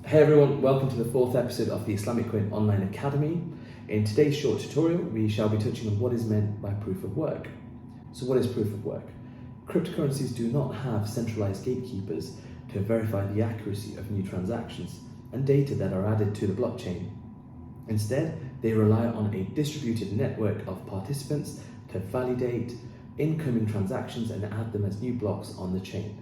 Hey everyone, welcome to the fourth episode of the Islamic Coin Online Academy. In today's short tutorial, we shall be touching on what is meant by proof of work. So what is proof of work? Cryptocurrencies do not have centralized gatekeepers to verify the accuracy of new transactions and data that are added to the blockchain. Instead, they rely on a distributed network of participants to validate incoming transactions and add them as new blocks on the chain.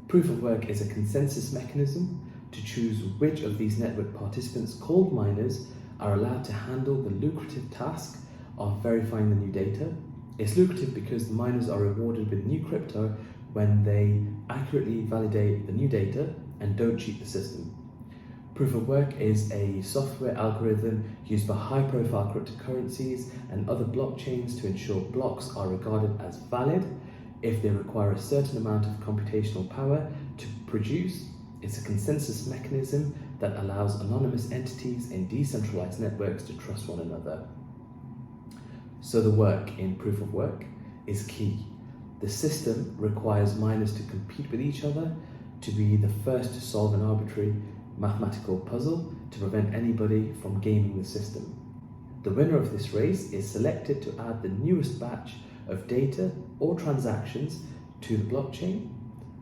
Proof of work is a consensus mechanism to choose which of these network participants, called miners, are allowed to handle the lucrative task of verifying the new data. It's lucrative because the miners are rewarded with new crypto when they accurately validate the new data and don't cheat the system. Proof of work is a software algorithm used by high-profile cryptocurrencies and other blockchains to ensure blocks are regarded as valid if they require a certain amount of computational power to produce. It's a consensus mechanism that allows anonymous entities in decentralized networks to trust one another. So the work in proof of work is key. The system requires miners to compete with each other to be the first to solve an arbitrary mathematical puzzle to prevent anybody from gaming the system. The winner of this race is selected to add the newest batch of data or transactions to the blockchain.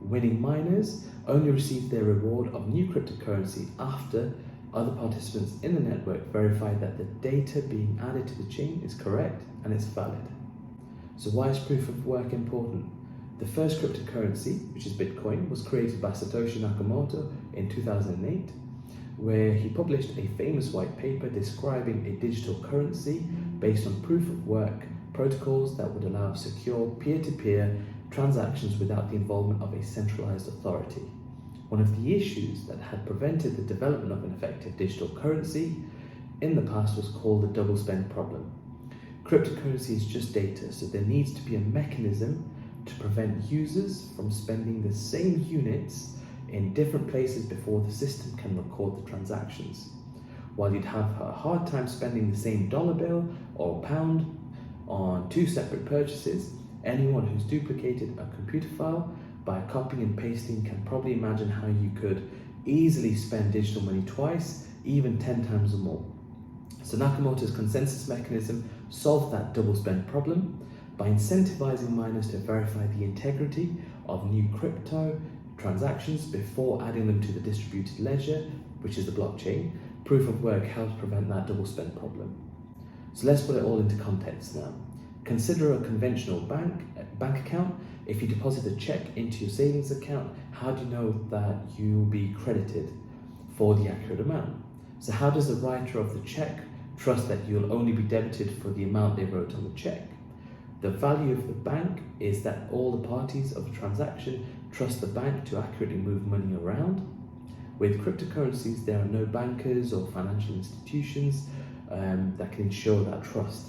Winning miners only receive their reward of new cryptocurrency after other participants in the network verify that the data being added to the chain is correct and it's valid. So why is proof of work important? The first cryptocurrency, which is Bitcoin, was created by Satoshi Nakamoto in 2008, where he published a famous white paper describing a digital currency based on proof of work protocols that would allow secure peer-to-peer transactions without the involvement of a centralized authority. One of the issues that had prevented the development of an effective digital currency in the past was called the double spend problem. Cryptocurrency is just data, so there needs to be a mechanism to prevent users from spending the same units in different places before the system can record the transactions. While you'd have a hard time spending the same dollar bill or pound on two separate purchases, anyone who's duplicated a computer file by copying and pasting can probably imagine how you could easily spend digital money twice, even 10 times or more. So Nakamoto's consensus mechanism solved that double spend problem by incentivizing miners to verify the integrity of new crypto transactions before adding them to the distributed ledger, which is the blockchain. Proof of work helps prevent that double spend problem. So let's put it all into context now. Consider a conventional bank account. If you deposit a check into your savings account, how do you know that you'll be credited for the accurate amount? So how does the writer of the check trust that you'll only be debited for the amount they wrote on the check? The value of the bank is that all the parties of the transaction trust the bank to accurately move money around. With cryptocurrencies, there are no bankers or financial institutions that can ensure that trust.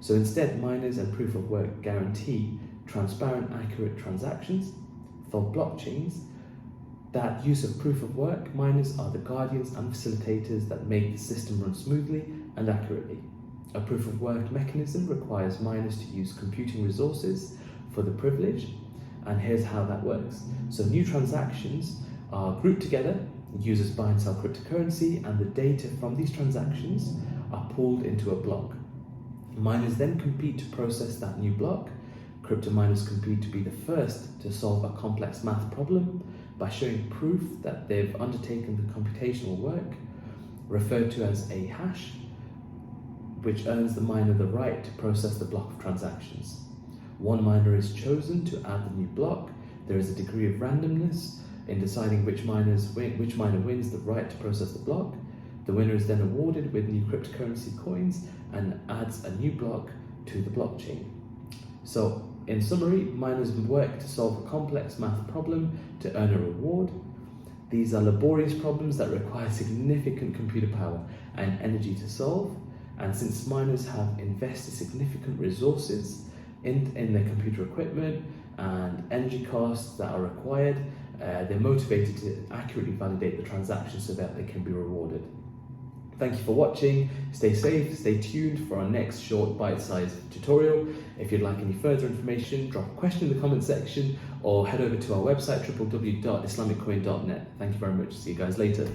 So instead, miners and proof of work guarantee transparent, accurate transactions. For blockchains, that use of proof of work, miners are the guardians and facilitators that make the system run smoothly and accurately. A proof of work mechanism requires miners to use computing resources for the privilege, and here's how that works. So new transactions are grouped together, users buy and sell cryptocurrency, and the data from these transactions are pulled into a block. Miners then compete to process that new block. Crypto miners compete to be the first to solve a complex math problem by showing proof that they've undertaken the computational work, referred to as a hash, which earns the miner the right to process the block of transactions. One miner is chosen to add the new block. There is a degree of randomness in deciding which miner wins the right to process the block. The winner is then awarded with new cryptocurrency coins and adds a new block to the blockchain. So, in summary, miners work to solve a complex math problem to earn a reward. These are laborious problems that require significant computer power and energy to solve. And since miners have invested significant resources in their computer equipment and energy costs that are required, they're motivated to accurately validate the transactions so that they can be rewarded. Thank you for watching. Stay safe, stay tuned for our next short bite-sized tutorial. If you'd like any further information, drop a question in the comment section or head over to our website www.islamiccoin.net. Thank you very much. See you guys later.